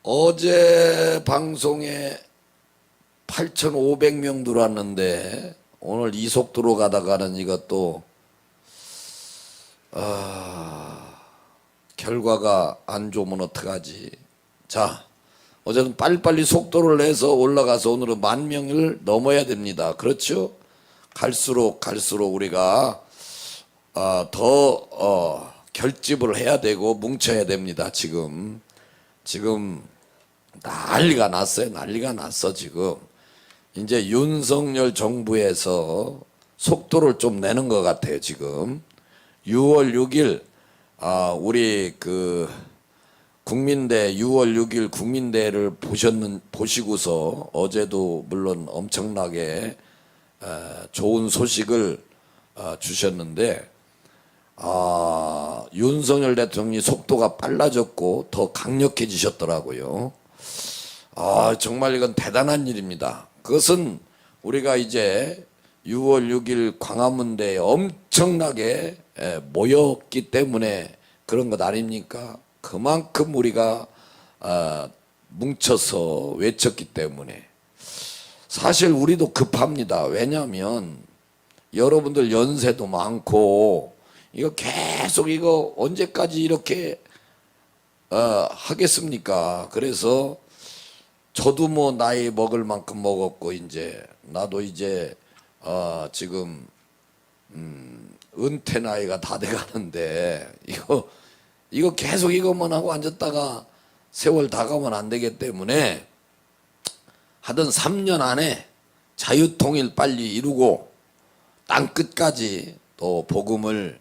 어제 방송에 8,500명 들어왔는데 오늘 이 속도로 가다가는 이것도 결과가 안 좋으면 어떡하지. 자, 어제는 빨리빨리 속도를 내서 올라가서 오늘은 10,000명을 넘어야 됩니다. 그렇죠? 갈수록 우리가 더 결집을 해야 되고 뭉쳐야 됩니다. 지금 난리가 났어요. 난리가 났어. 지금 이제 윤석열 정부에서 속도를 좀 내는 것 같아요. 지금 6월 6일 우리 그 국민대 6월 6일 국민대를 보시고서 어제도 물론 엄청나게 좋은 소식을 주셨는데 윤석열 대통령이 속도가 빨라졌고 더 강력해지셨더라고요. 정말 이건 대단한 일입니다. 그것은 우리가 이제 6월 6일 광화문대에 엄청나게 모였기 때문에 그런 것 아닙니까? 그만큼 우리가 뭉쳐서 외쳤기 때문에. 사실 우리도 급합니다. 왜냐하면 여러분들 연세도 많고 이거 계속 이거 언제까지 이렇게 하겠습니까? 그래서 저도 뭐 나이 먹을 만큼 먹었고 이제 나도 이제 지금 은퇴 나이가 다 돼가는데 이거 계속 이것만 하고 앉았다가 세월 다 가면 안 되기 때문에 하던 3년 안에 자유통일 빨리 이루고 땅 끝까지 또 복음을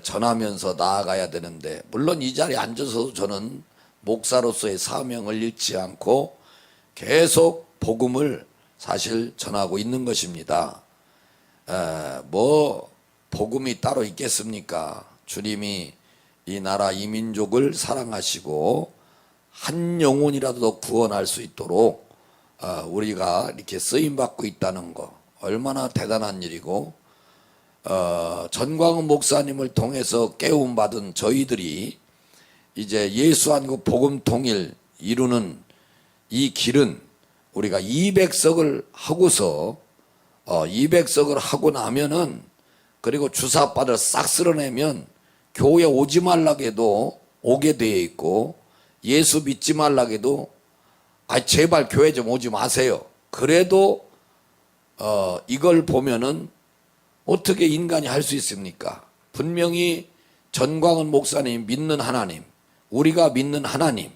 전하면서 나아가야 되는데, 물론 이 자리에 앉아서도 저는 목사로서의 사명을 잃지 않고 계속 복음을 사실 전하고 있는 것입니다. 뭐 복음이 따로 있겠습니까? 주님이 이 나라 이 민족을 사랑하시고 한 영혼이라도 구원할 수 있도록 우리가 이렇게 쓰임받고 있다는 거 얼마나 대단한 일이고, 전광훈 목사님을 통해서 깨움받은 저희들이 이제 예수 안고 복음 통일 이루는 이 길은 우리가 200석을 하고서 200석을 하고 나면은, 그리고 주사바를 싹 쓸어내면 교회 오지 말라고 해도 오게 되어 있고, 예수 믿지 말라고 해도 제발 교회 좀 오지 마세요. 그래도 이걸 보면은 어떻게 인간이 할 수 있습니까? 분명히 전광훈 목사님 믿는 하나님, 우리가 믿는 하나님이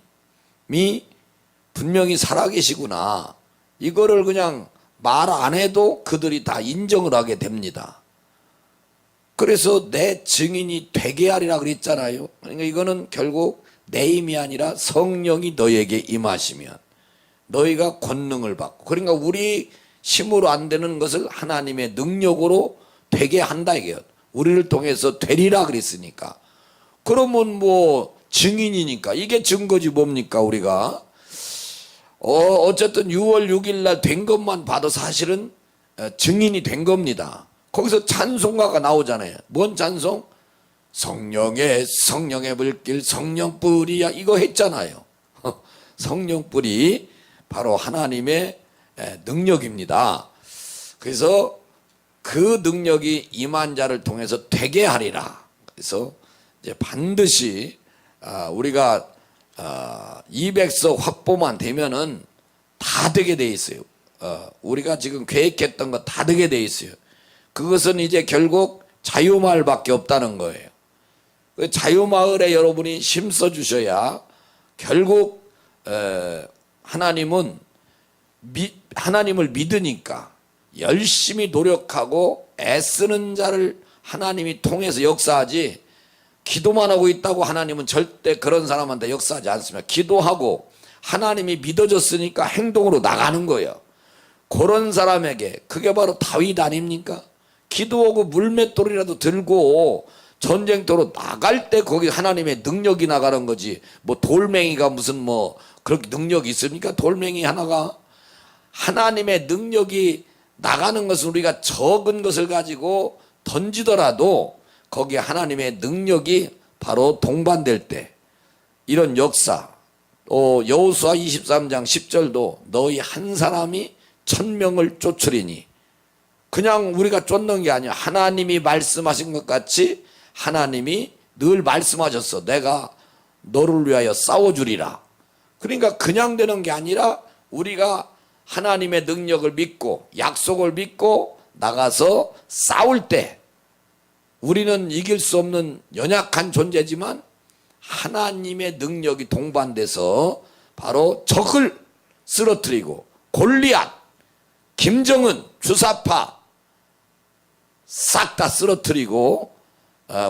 분명히 살아계시구나. 이거를 그냥 말 안 해도 그들이 다 인정을 하게 됩니다. 그래서 내 증인이 되게 하리라 그랬잖아요. 그러니까 이거는 결국 내 힘이 아니라 성령이 너에게 임하시면 너희가 권능을 받고, 그러니까 우리 힘으로 안 되는 것을 하나님의 능력으로 되게 한다 이게요. 우리를 통해서 되리라 그랬으니까. 그러면 뭐 증인이니까 이게 증거지 뭡니까? 우리가 어쨌든 6월 6일 날 된 것만 봐도 사실은 증인이 된 겁니다. 거기서 찬송가가 나오잖아요. 뭔 찬송? 성령의 불길 성령뿌리야, 이거 했잖아요. 성령뿌리 바로 하나님의 능력입니다. 그래서 그 능력이 임한 자를 통해서 되게 하리라. 그래서 이제 반드시 우리가 200석 확보만 되면은 다 되게 돼 있어요. 우리가 지금 계획했던 거 다 되게 돼 있어요. 그것은 이제 결국 자유마을밖에 없다는 거예요. 그 자유마을에 여러분이 힘써 주셔야 결국 하나님을 믿으니까 열심히 노력하고 애쓰는 자를 하나님이 통해서 역사하지, 기도만 하고 있다고 하나님은 절대 그런 사람한테 역사하지 않습니다. 기도하고 하나님이 믿어졌으니까 행동으로 나가는 거예요. 그런 사람에게, 그게 바로 다윗 아닙니까? 기도하고 물맷돌이라도 들고 전쟁터로 나갈 때 거기 하나님의 능력이 나가는 거지, 뭐 돌멩이가 무슨 뭐 그렇게 능력이 있습니까? 돌멩이 하나가. 하나님의 능력이 나가는 것은 우리가 적은 것을 가지고 던지더라도 거기에 하나님의 능력이 바로 동반될 때 이런 역사, 또 여호수아 23장 10절도 너희 한 사람이 1000명을 쫓으리니, 그냥 우리가 쫓는 게 아니야. 하나님이 말씀하신 것 같이 하나님이 늘 말씀하셨어. 내가 너를 위하여 싸워주리라. 그러니까 그냥 되는 게 아니라 우리가 하나님의 능력을 믿고 약속을 믿고 나가서 싸울 때 우리는 이길 수 없는 연약한 존재지만 하나님의 능력이 동반돼서 바로 적을 쓰러뜨리고 골리앗, 김정은, 주사파 싹 다 쓰러뜨리고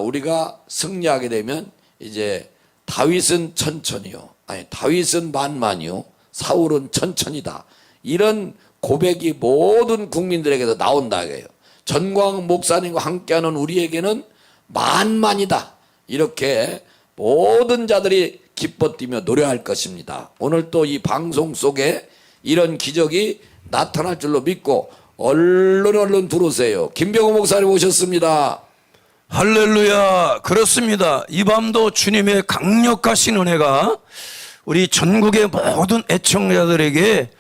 우리가 승리하게 되면 이제 다윗은 천천히요, 아니 다윗은 만만이요, 사울은 천천히다. 이런 고백이 모든 국민들에게서 나온다 해요. 전광 목사님과 함께하는 우리에게는 만만이다. 이렇게 모든 자들이 기뻐 뛰며 노래할 것입니다. 오늘 또 이 방송 속에 이런 기적이 나타날 줄로 믿고 얼른 들어오세요. 김병호 목사님 오셨습니다. 할렐루야. 그렇습니다. 이 밤도 주님의 강력하신 은혜가 우리 전국의 모든 애청자들에게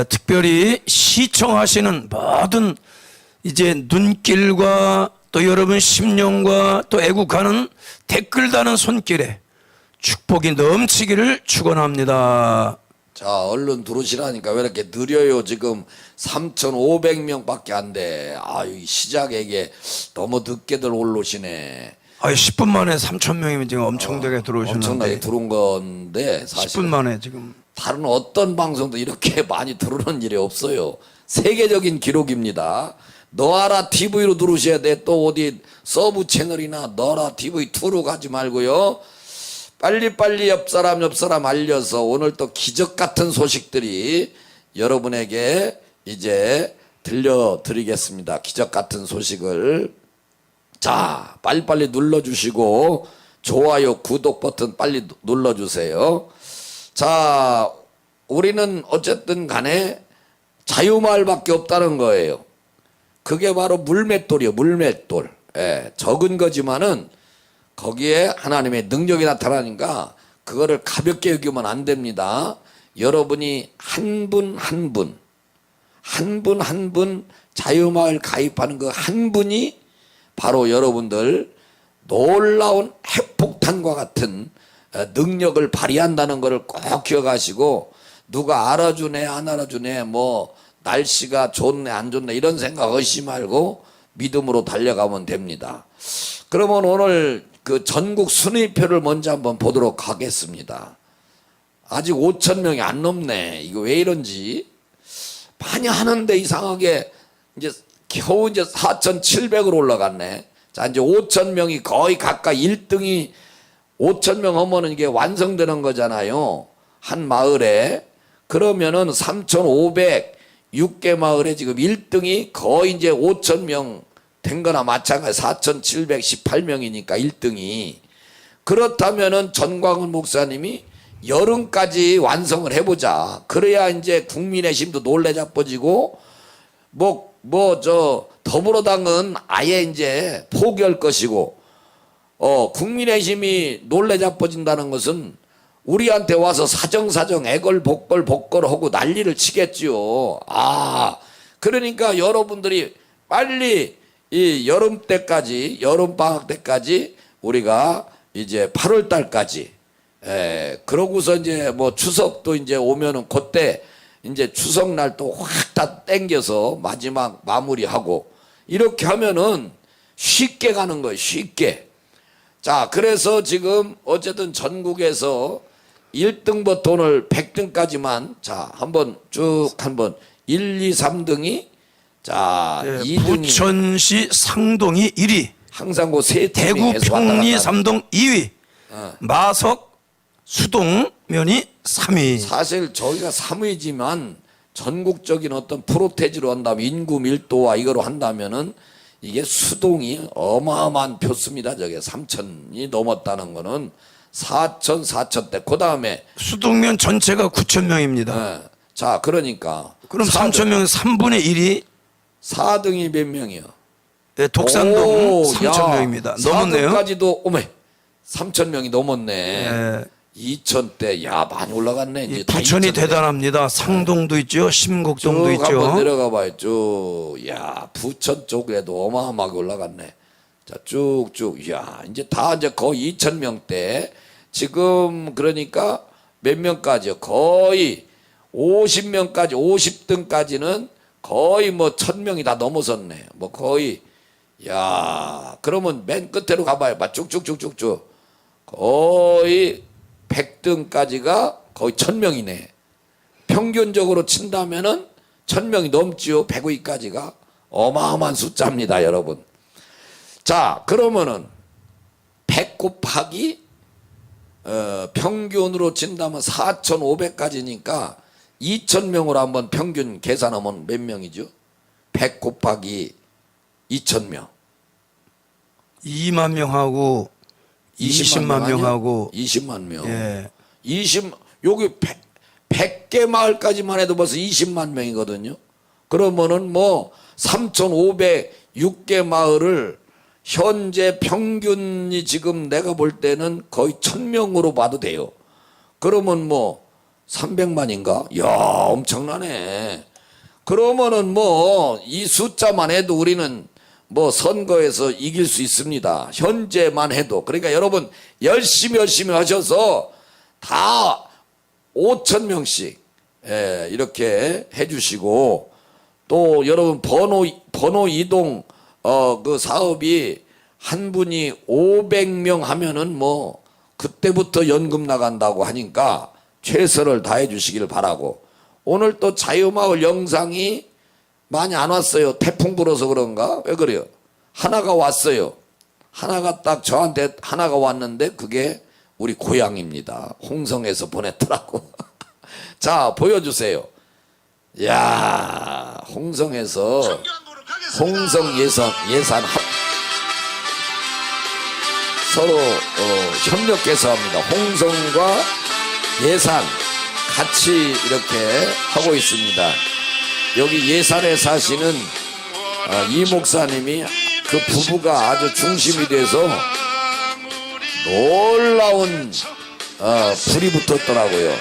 특별히 시청하시는 모든 이제 눈길과 또 여러분 심령과 또 애국하는 댓글 다는 손길에 축복이 넘치기를 축원합니다. 자, 얼른 들어오시라니까 왜 이렇게 느려요? 지금 3,500명밖에 안 돼. 아유, 시작에게 너무 늦게들 올라오시네. 10분 만에 3,000명이면 지금 엄청나게 들어오셨는데. 엄청나게 들어온 건데 사실 10분 만에 지금. 다른 어떤 방송도 이렇게 많이 들어오는 일이 없어요. 세계적인 기록입니다. 너아라 TV로 들어오셔야 돼. 또 어디 서브 채널이나 너아라 TV2로 가지 말고요. 빨리빨리 옆 사람 알려서 오늘 또 기적 같은 소식들이 여러분에게 이제 들려드리겠습니다. 기적 같은 소식을. 자, 빨리빨리 눌러주시고 좋아요, 구독 버튼 빨리 눌러주세요. 자, 우리는 어쨌든 간에 자유마을밖에 없다는 거예요. 그게 바로 물맷돌이에요. 물맷돌. 예, 적은 거지만은 거기에 하나님의 능력이 나타나니까 그거를 가볍게 여기면 안 됩니다. 여러분이 한 분 한 분 자유마을 가입하는 그 한 분이 바로 여러분들 놀라운 핵폭탄과 같은 능력을 발휘한다는 것을 꼭 기억하시고, 누가 알아주네 안 알아주네 뭐 날씨가 좋네 안 좋네 이런 생각 하시지 말고 믿음으로 달려가면 됩니다. 그러면 오늘 그 전국 순위표를 먼저 한번 보도록 하겠습니다. 아직 5,000명이 안 넘네. 이거 왜 이런지. 많이 하는데 이상하게 이제 겨우 이제 4,700으로 올라갔네. 자, 이제 5,000명이 거의 가까이 1등이 5,000명 하면은 이게 완성되는 거잖아요. 한 마을에. 그러면은 3,506개 마을에 지금 1등이 거의 이제 5,000명 된 거나 마찬가지. 4,718명이니까 1등이. 그렇다면은 전광훈 목사님이 여름까지 완성을 해보자. 그래야 이제 국민의 힘도 놀래자빠지고 더불어당은 아예 이제 포기할 것이고, 국민의 힘이 놀래자빠진다는 것은 우리한테 와서 사정 애걸복걸 하고 난리를 치겠지요. 그러니까 여러분들이 빨리 이 여름 방학 때까지 우리가 이제 8월 달까지, 그러고서 이제 뭐 추석도 이제 오면은 그때 이제 추석날 또 확 다 땡겨서 마지막 마무리하고 이렇게 하면은 쉽게 가는 거예요. 쉽게. 자, 그래서 지금 어쨌든 전국에서 1등부터 오늘 100등까지만 자, 한번 쭉 한번 1, 2, 3등이 자, 2등이 부천시 상동이 1위, 항상 그 세 팀이 대구 계속 왔다 평리 갔다. 삼동 2위, 마석 수동면이 3위. 사실 저희가 3위지만 전국적인 어떤 프로테지로 한다면 인구 밀도와 이거로 한다면은 이게 수동이 어마어마한 표수입니다. 저게 3,000이 넘었다는 거는 4,000대. 그 다음에 수동면 전체가 9,000명입니다. 자, 그러니까 그럼 3,000명 3분의 1이 4등이 몇 명이요? 독산동 3,000명입니다. 넘었네요. 4등까지도 3,000명이 넘었네. 이천대 야 많이 올라갔네. 이제 다 부천이 이천대. 대단합니다. 상동도 있죠. 심곡동도 쭉 한번 있죠. 내려가 봐요. 쭉. 야, 부천 쪽에도 어마어마하게 올라갔네. 자, 쭉쭉. 야, 이제 다 이제 거의 2,000명대. 지금 그러니까 몇 명까지요? 거의 50명까지, 50등까지는 거의 뭐 1,000명이 다 넘어섰네. 뭐 거의. 야, 그러면 맨 끝으로 가봐요. 봐, 쭉쭉쭉쭉쭉. 거의 100등까지가 거의 1,000명이네. 평균적으로 친다면은 1,000명이 넘지요. 100위까지가 어마어마한 숫자입니다, 여러분. 자, 그러면은 100 곱하기 평균으로 친다면 4,500까지니까 2,000명으로 한번 평균 계산하면 몇 명이죠? 100 곱하기 2,000명. 2만 명하고 20만 명하고 20만 명. 예. 여기 100개 마을까지만 해도 벌써 20만 명이거든요. 그러면은 뭐 3,506개 마을을 현재 평균이 지금 내가 볼 때는 거의 1,000명으로 봐도 돼요. 그러면 뭐 300만인가? 야, 엄청나네. 그러면은 뭐 이 숫자만 해도 우리는 뭐 선거에서 이길 수 있습니다. 현재만 해도. 그러니까 여러분 열심히 하셔서 다 5,000명씩 이렇게 해주시고, 또 여러분 번호 이동 그 사업이 한 분이 500명 하면은 뭐 그때부터 연금 나간다고 하니까 최선을 다해 주시길 바라고. 오늘 또 자유마을 영상이 많이 안 왔어요. 태풍 불어서 그런가? 왜 그래요? 하나가 왔어요. 하나가 딱 저한테 하나가 왔는데 그게 우리 고향입니다. 홍성에서 보냈더라고. 자, 보여주세요. 야, 홍성에서 홍성 예산 서로 협력해서 합니다. 홍성과 예산 같이 이렇게 하고 있습니다. 여기 예산에 사시는 이 목사님이 그 부부가 아주 중심이 돼서 놀라운 불이 붙었더라고요.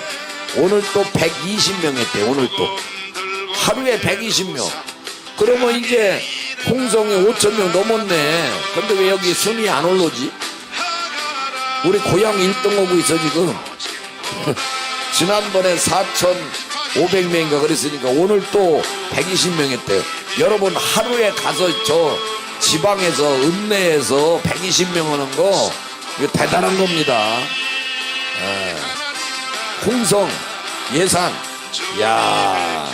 오늘 또 120명 했대. 오늘 또 하루에 120명. 그러면 이제 홍성에 5,000명 넘었네. 근데 왜 여기 순위 안 올라오지? 우리 고향 1등 오고 있어 지금. 지난번에 4,500명인가 그랬으니까 오늘 또 120명 했대요. 여러분 하루에 가서 저 지방에서 읍내에서 120명 하는 거 이거 대단한 겁니다. 홍성 예산, 야,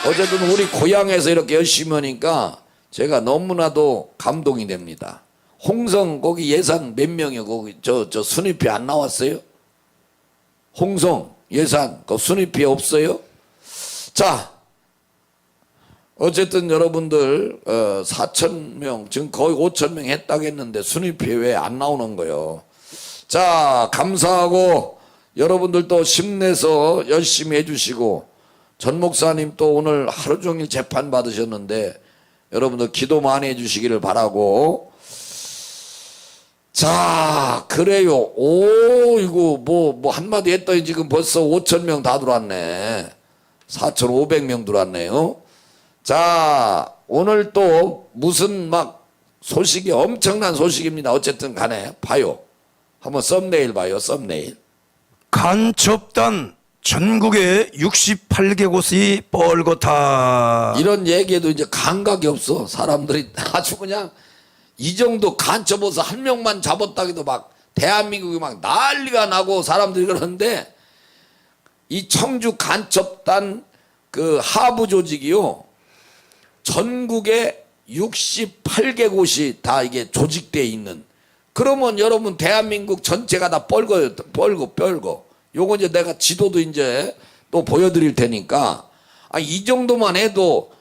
어쨌든 우리 고향에서 이렇게 열심히 하니까 제가 너무나도 감동이 됩니다. 홍성 거기 예산 몇 명이요? 거기 저 순위표 안 나왔어요? 홍성 예산 그 순위표에 없어요? 자, 어쨌든 여러분들 4,000명 지금 거의 5,000명 했다고 했는데 순위표에 왜 안 나오는 거예요? 자, 감사하고 여러분들도 힘내서 열심히 해주시고, 전 목사님 또 오늘 하루 종일 재판 받으셨는데 여러분들 기도 많이 해주시기를 바라고. 자, 그래요. 오, 이거 뭐 한마디 했더니 지금 벌써 5,000명 다 들어왔네. 4,500명 들어왔네요. 자, 오늘 또 무슨 막 소식이 엄청난 소식입니다. 어쨌든 간에 봐요. 한번 썸네일 봐요. 썸네일. 간첩단 전국에 68개 곳이 뻘겋다. 이런 얘기에도 이제 감각이 없어. 사람들이 아주 그냥 이 정도 간첩어서 한 명만 잡았다 해도 막 대한민국이 막 난리가 나고 사람들이 그러는데, 이 청주 간첩단 그 하부 조직이요, 전국에 68개 곳이 다 이게 조직되어 있는. 그러면 여러분 대한민국 전체가 다 뻘거요. 뻘거. 요거 이제 내가 지도도 이제 또 보여드릴 테니까, 이 정도만 해도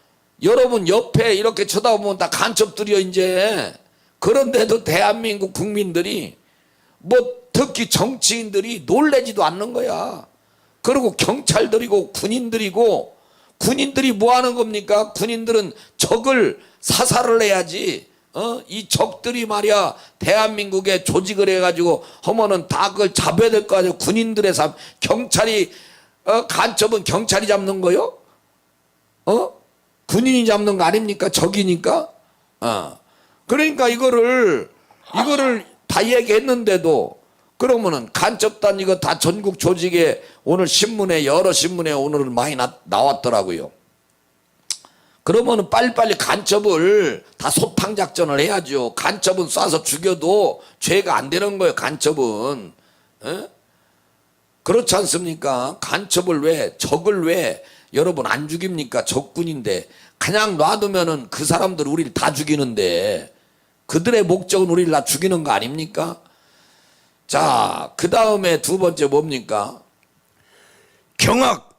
여러분 옆에 이렇게 쳐다보면 다 간첩들이요 이제. 그런데도 대한민국 국민들이 뭐 특히 정치인들이 놀래지도 않는 거야. 그리고 경찰들이고 군인들이 뭐 하는 겁니까? 군인들은 적을 사살을 해야지 이 적들이 말이야 대한민국에 조직을 해가지고 하면은 다 그걸 잡아야 될 거 아니에요. 군인들의 삶, 경찰이 간첩은 경찰이 잡는 거요? 군인이 잡는 거 아닙니까? 적이니까. 그러니까 이거를 다 얘기했는데도 그러면은 간첩단 이거 다 전국 조직에 오늘 신문에 여러 신문에 오늘은 많이 나왔더라고요. 그러면은 빨리빨리 간첩을 다 소탕 작전을 해야죠. 간첩은 쏴서 죽여도 죄가 안 되는 거예요. 간첩은. 그렇지 않습니까? 간첩을 왜 적을 왜 여러분 안 죽입니까? 적군인데 그냥 놔두면은 그 사람들 우리를 다 죽이는데 그들의 목적은 우리를 다 죽이는 거 아닙니까? 자, 그 다음에 두 번째 뭡니까? 경악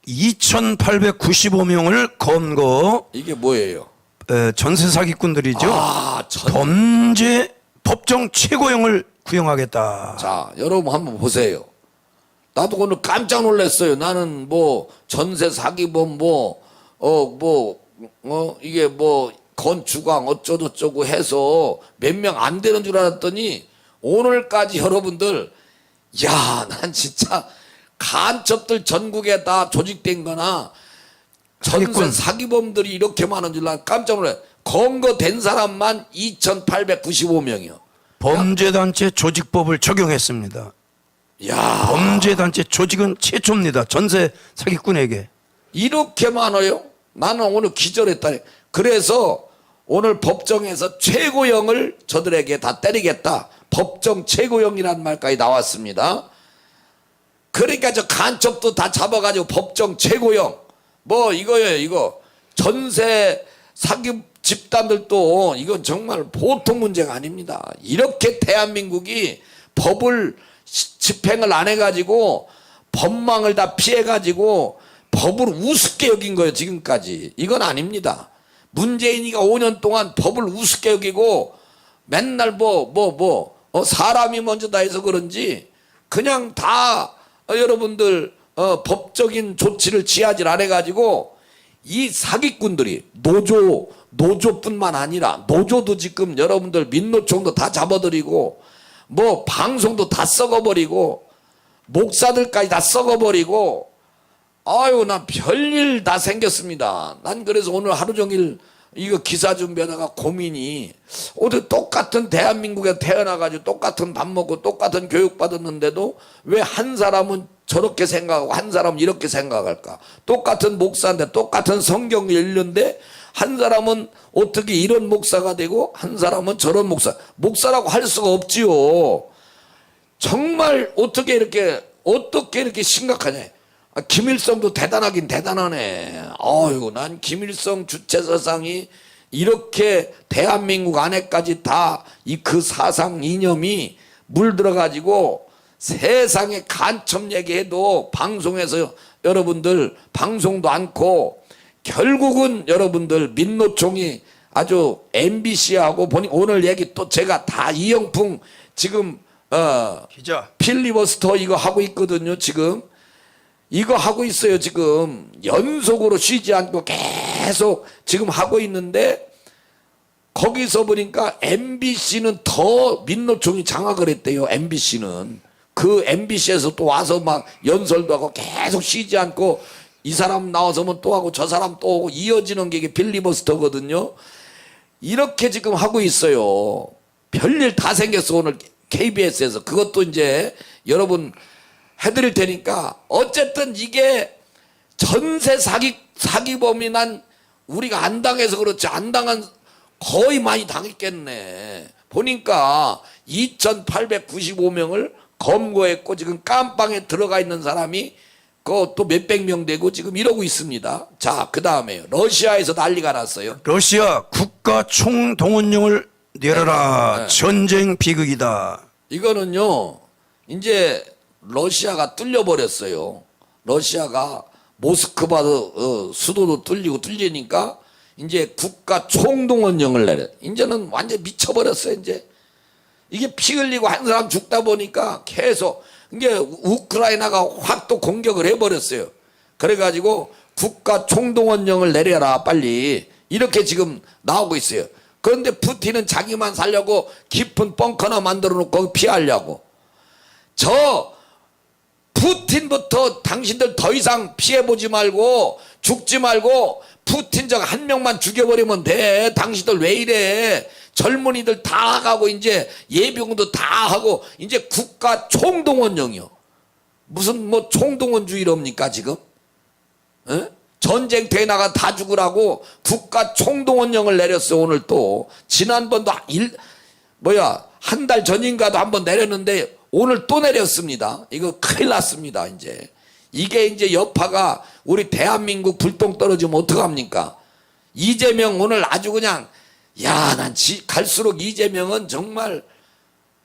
2,895명을 검거. 이게 뭐예요? 전세 사기꾼들이죠. 전... 범죄 법정 최고형을 구형하겠다. 자, 여러분 한번 보세요. 나도 오늘 깜짝 놀랐어요. 나는 뭐 전세 사기범 이게 뭐 건축왕 어쩌고저쩌고 해서 몇 명 안 되는 줄 알았더니 오늘까지 여러분들 야, 난 진짜 간첩들 전국에 다 조직된 거나 전세 사기범들이 이렇게 많은 줄 난 깜짝 놀랐어요. 검거된 사람만 2,895명이요. 범죄단체 조직법을 적용했습니다. 야, 범죄단체 조직은 최초입니다. 전세 사기꾼에게. 이렇게 많아요? 나는 오늘 기절했다니. 그래서 오늘 법정에서 최고형을 저들에게 다 때리겠다. 법정 최고형이라는 말까지 나왔습니다. 그러니까 저 간첩도 다 잡아가지고 법정 최고형. 뭐 이거예요, 이거. 전세 사기 집단들도 이건 정말 보통 문제가 아닙니다. 이렇게 대한민국이 법을 집행을 안 해가지고 법망을 다 피해가지고 법을 우습게 여긴 거예요, 지금까지. 이건 아닙니다. 문재인이가 5년 동안 법을 우습게 여기고 맨날 사람이 먼저다 해서 그런지 그냥 다 여러분들 법적인 조치를 취하지 안 해가지고 이 사기꾼들이 노조뿐만 아니라 노조도 지금 여러분들 민노총도 다 잡아들이고 뭐 방송도 다 썩어버리고 목사들까지 다 썩어버리고 아유, 난 별일 다 생겼습니다. 난 그래서 오늘 하루 종일 이거 기사 준비하다가 고민이 어떻게 똑같은 대한민국에 태어나가지고 똑같은 밥 먹고 똑같은 교육 받았는데도 왜 한 사람은 저렇게 생각하고 한 사람은 이렇게 생각할까? 똑같은 목사인데 똑같은 성경 읽는데 한 사람은 어떻게 이런 목사가 되고 한 사람은 저런 목사라고 할 수가 없지요. 정말 어떻게 이렇게 심각하냐. 김일성도 대단하긴 대단하네. 아유, 난 김일성 주체사상이 이렇게 대한민국 안에까지 다 그 사상 이념이 물들어가지고 세상에 간첩 얘기해도 방송에서 여러분들 방송도 않고 결국은 여러분들 민노총이 아주 MBC하고 보니 오늘 얘기 또 제가 다 이영풍 지금 기자 필리버스터 이거 하고 있거든요. 지금 이거 하고 있어요. 지금 연속으로 쉬지 않고 계속 지금 하고 있는데 거기서 보니까 MBC는 더 민노총이 장악을 했대요. MBC는 그 MBC에서 또 와서 막 연설도 하고 계속 쉬지 않고 이 사람 나와서면 또 하고 저 사람 또 오고 이어지는 게 이게 필리버스터거든요. 이렇게 지금 하고 있어요. 별일 다 생겼어. 오늘 KBS에서 그것도 이제 여러분 해드릴 테니까 어쨌든 이게 전세 사기범이 난 우리가 안 당해서 그렇지 안 당한 거의 많이 당했겠네. 보니까 2,895명을 검거했고 지금 깜빵에 들어가 있는 사람이 그것도 몇백 명 되고 지금 이러고 있습니다. 자, 그 다음에요. 러시아에서 난리가 났어요. 러시아 국가 총동원령을 내려라. 네. 전쟁 비극이다. 이거는요 이제 러시아가 뚫려버렸어요. 러시아가 모스크바 수도도 뚫리니까 이제 국가 총동원령을 내려. 이제는 완전 미쳐버렸어요. 이제 이게 피 흘리고 한 사람 죽다 보니까 계속 이게 우크라이나가 확 또 공격을 해버렸어요. 그래가지고 국가 총동원령을 내려라 빨리 이렇게 지금 나오고 있어요. 그런데 푸틴은 자기만 살려고 깊은 벙커나 만들어 놓고 피하려고. 저 푸틴부터 당신들 더 이상 피해보지 말고 죽지 말고 푸틴 저 한 명만 죽여버리면 돼. 당신들 왜 이래. 젊은이들 다 가고 이제 예비군도 다 하고 이제 국가 총동원령이요. 무슨 뭐 총동원주의랍니까 지금? 에? 전쟁터에 나가 다 죽으라고 국가 총동원령을 내렸어. 오늘 또 지난번도 한 달 전인가도 한번 내렸는데 오늘 또 내렸습니다. 이거 큰일 났습니다. 이게 이제 여파가 우리 대한민국 불똥 떨어지면 어떡합니까? 이재명 오늘 아주 그냥 난 갈수록 이재명은 정말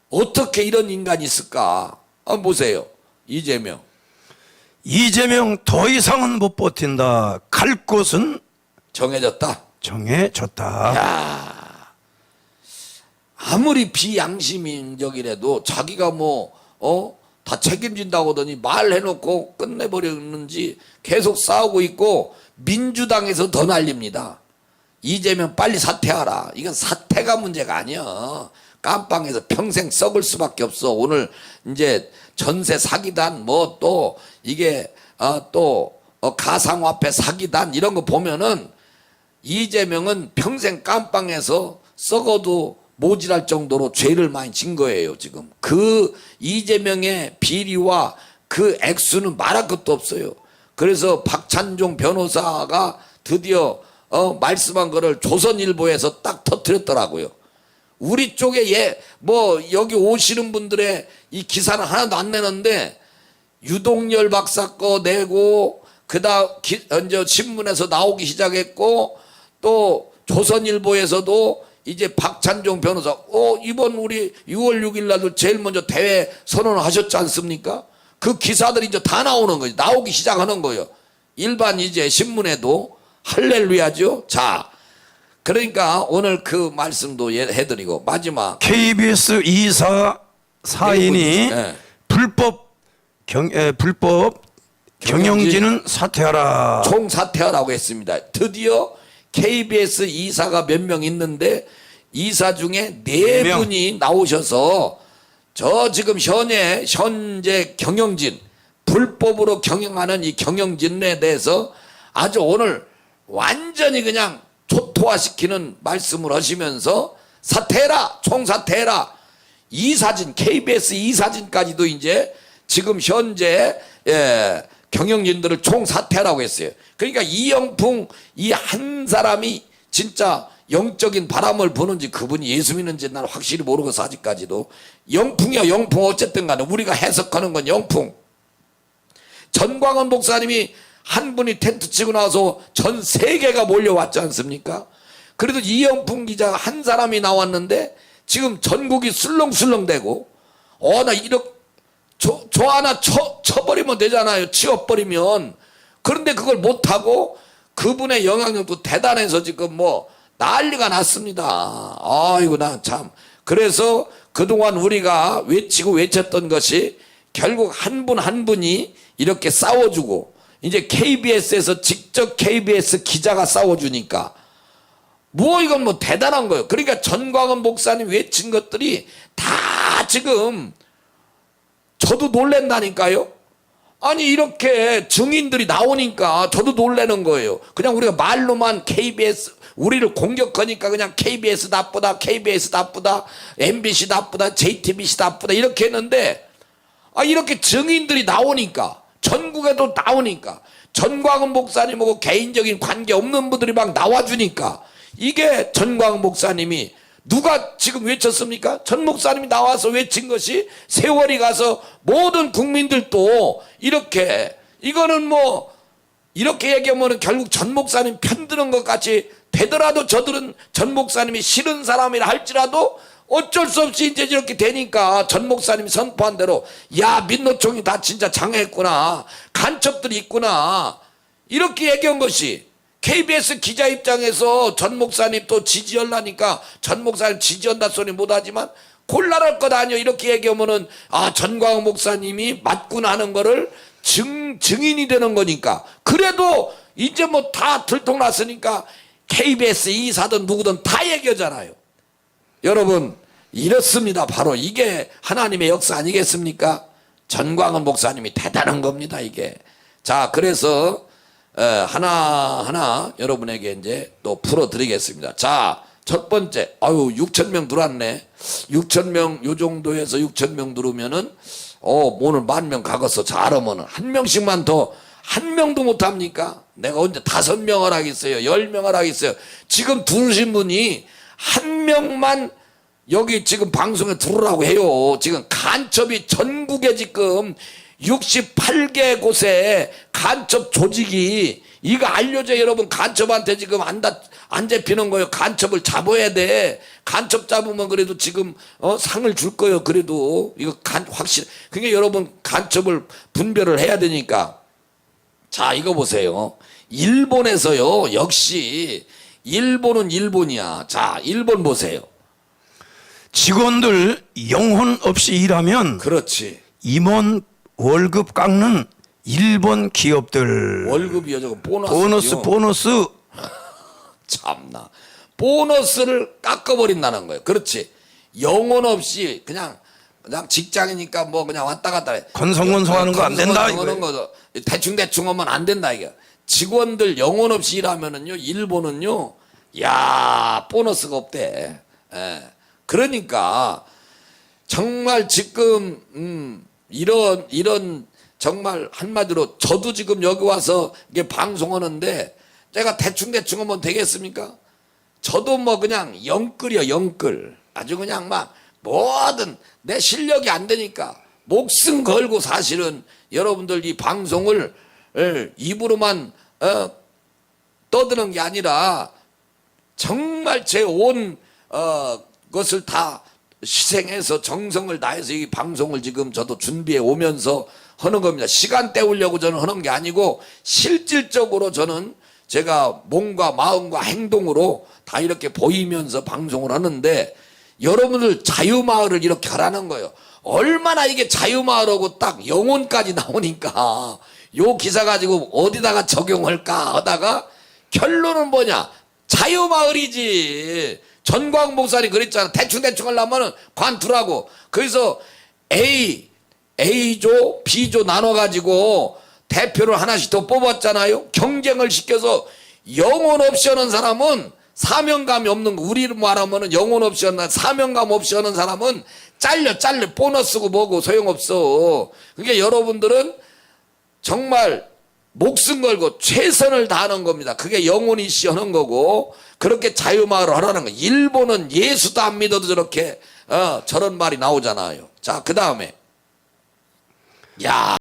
어떻게 이런 인간이 있을까? 보세요. 이재명 더 이상은 못 버틴다. 갈 곳은 정해졌다. 정해졌다. 아무리 비양심적이라도 자기가 다 책임진다고 하더니 말해놓고 끝내버렸는지 계속 싸우고 있고 민주당에서 더 난립니다. 이재명 빨리 사퇴하라. 이건 사퇴가 문제가 아니야. 깜빵에서 평생 썩을 수밖에 없어. 오늘 이제 전세 사기단 또 이게 가상화폐 사기단 이런 거 보면은 이재명은 평생 깜빵에서 썩어도 모질할 정도로 죄를 많이 진 거예요. 지금 그 이재명의 비리와 그 액수는 말할 것도 없어요. 그래서 박찬종 변호사가 드디어 말씀한 거를 조선일보에서 딱 터뜨렸더라고요. 우리 쪽에 여기 오시는 분들의 이 기사는 하나도 안 내는데 유동열 박사 거 내고 그다음 신문에서 나오기 시작했고 또 조선일보에서도 이제 박찬종 변호사 이번 우리 6월 6일 날도 제일 먼저 대회 선언을 하셨지 않습니까? 그 기사들이 이제 다 나오는 거죠. 나오기 시작하는 거예요. 일반 이제 신문에도 할렐루야죠. 자, 그러니까 오늘 그 말씀도 해드리고 마지막 KBS 이사 사인이 네. 불법 경영진은 사퇴하라. 총사퇴하라고 했습니다. 드디어 KBS 이사가 몇 명 있는데 이사 중에 네 분이 나오셔서 저 지금 현재 경영진 불법으로 경영하는 이 경영진에 대해서 아주 오늘 완전히 그냥 초토화시키는 말씀을 하시면서 사퇴해라, 총사퇴해라. 이사진 KBS 이사진까지도 이제 지금 현재 경영진들을 총사퇴하라고 했어요. 그러니까 이영풍 이 한 사람이 진짜 영적인 바람을 부는지 그분이 예수 믿는지 나는 확실히 모르겠어. 아직까지도 영풍이야. 영풍 어쨌든 간에 우리가 해석하는 건 영풍. 전광훈 목사님이 한 분이 텐트 치고 나서 전 세계가 몰려왔지 않습니까? 그래도 이영풍 기자가 한 사람이 나왔는데 지금 전국이 술렁술렁대고 나 이렇게 저 하나 쳐버리면 되잖아요. 치워버리면. 그런데 그걸 못하고 그분의 영향력도 대단해서 지금 난리가 났습니다. 아이고 나 참. 그래서 그동안 우리가 외쳤던 것이 결국 한 분 한 분이 이렇게 싸워주고 이제 KBS에서 직접 KBS 기자가 싸워주니까 이건 대단한 거예요. 그러니까 전광훈 목사님 외친 것들이 다 지금 저도 놀랜다니까요. 아니 이렇게 증인들이 나오니까 저도 놀라는 거예요. 그냥 우리가 말로만 KBS 우리를 공격하니까 그냥 KBS 나쁘다, KBS 나쁘다, MBC 나쁘다, JTBC 나쁘다 이렇게 했는데 이렇게 증인들이 나오니까 전국에도 나오니까 전광훈 목사님하고 개인적인 관계 없는 분들이 막 나와주니까 이게 전광훈 목사님이 누가 지금 외쳤습니까? 전 목사님이 나와서 외친 것이 세월이 가서 모든 국민들도 이렇게 이거는 이렇게 얘기하면 결국 전 목사님 편드는 것 같이 되더라도 저들은 전 목사님이 싫은 사람이라 할지라도 어쩔 수 없이 이제 이렇게 되니까 전 목사님이 선포한 대로 민노총이 다 진짜 장애했구나. 간첩들이 있구나. 이렇게 얘기한 것이 KBS 기자 입장에서 전 목사님 또 지지하려니까 전 목사님 지지한다 소리 못하지만 곤란할 것 아니요. 이렇게 얘기하면은 전광훈 목사님이 맞구나 하는 거를 증인이 되는 거니까. 그래도 이제 다 들통났으니까 KBS 이사든 누구든 다 얘기하잖아요. 여러분 이렇습니다. 바로 이게 하나님의 역사 아니겠습니까? 전광훈 목사님이 대단한 겁니다. 이게. 자, 그래서 하나하나 여러분에게 이제 또 풀어드리겠습니다. 자, 첫 번째, 6,000명 들어왔네. 6,000명 요 정도에서 6,000명 들어오면은 오늘 10,000명 가겠어. 잘하면은 한 명씩만 더 한 명도 못 합니까? 내가 언제 5명을 하겠어요? 10명을 하겠어요? 지금 들으신 분이 한 명만 여기 지금 방송에 들으라고 해요. 지금 간첩이 전국에 지금 68개 곳에 간첩 조직이 이거 알려줘요. 여러분 간첩한테 지금 안 잡히는 거예요. 간첩을 잡아야 돼. 간첩 잡으면 그래도 지금 상을 줄 거예요. 그래도 이거 확실. 그러니까 여러분 간첩을 분별을 해야 되니까. 자, 이거 보세요. 일본에서요. 역시 일본은 일본이야. 자, 일본 보세요. 직원들 영혼 없이 일하면 그렇지. 임원 월급 깎는 일본 기업들. 월급이요. 저거 보너스. 보너스. 참나. 보너스를 깎아버린다는 거예요. 그렇지. 영혼 없이 그냥 직장이니까 뭐 그냥 왔다 갔다 해. 건성건성하는 거 안 된다. 건성건성하는 거 대충 하면 안 된다 이게. 직원들 영혼 없이 일하면은요. 일본은요. 야, 보너스가 없대. 예. 그러니까 정말 지금 이런 정말 한마디로 저도 지금 여기 와서 이게 방송하는데 제가 대충 하면 되겠습니까? 저도 뭐 그냥 영끌이요, 영끌. 아주 그냥 막 뭐든 내 실력이 안 되니까 목숨 걸고 사실은 여러분들 이 방송을 입으로만 떠드는 게 아니라 정말 제 온 것을 다 희생해서 정성을 다해서 이 방송을 지금 저도 준비해 오면서 하는 겁니다. 시간 때우려고 저는 하는 게 아니고 실질적으로 저는 제가 몸과 마음과 행동으로 다 이렇게 보이면서 방송을 하는데 여러분들 자유마을을 이렇게 하라는 거예요. 얼마나 이게 자유마을하고 딱 영혼까지 나오니까 요 기사 가지고 어디다가 적용할까 하다가 결론은 뭐냐? 자유마을이지. 전광 목사님 그랬잖아. 대충 하려면은 관두라고. 그래서 A조, B조 나눠가지고 대표를 하나씩 더 뽑았잖아요. 경쟁을 시켜서 영혼 없이 하는 사람은 사명감이 없는 거. 우리로 말하면은 영혼 없이 하는 사명감 없이 하는 사람은 잘려 보너스고 뭐고 소용없어. 그러니까 여러분들은 정말 목숨 걸고 최선을 다하는 겁니다. 그게 영혼이 씨 하는 거고 그렇게 자유마을을 하라는 거. 일본은 예수도 안 믿어도 저렇게 저런 말이 나오잖아요. 자, 그 다음에 야.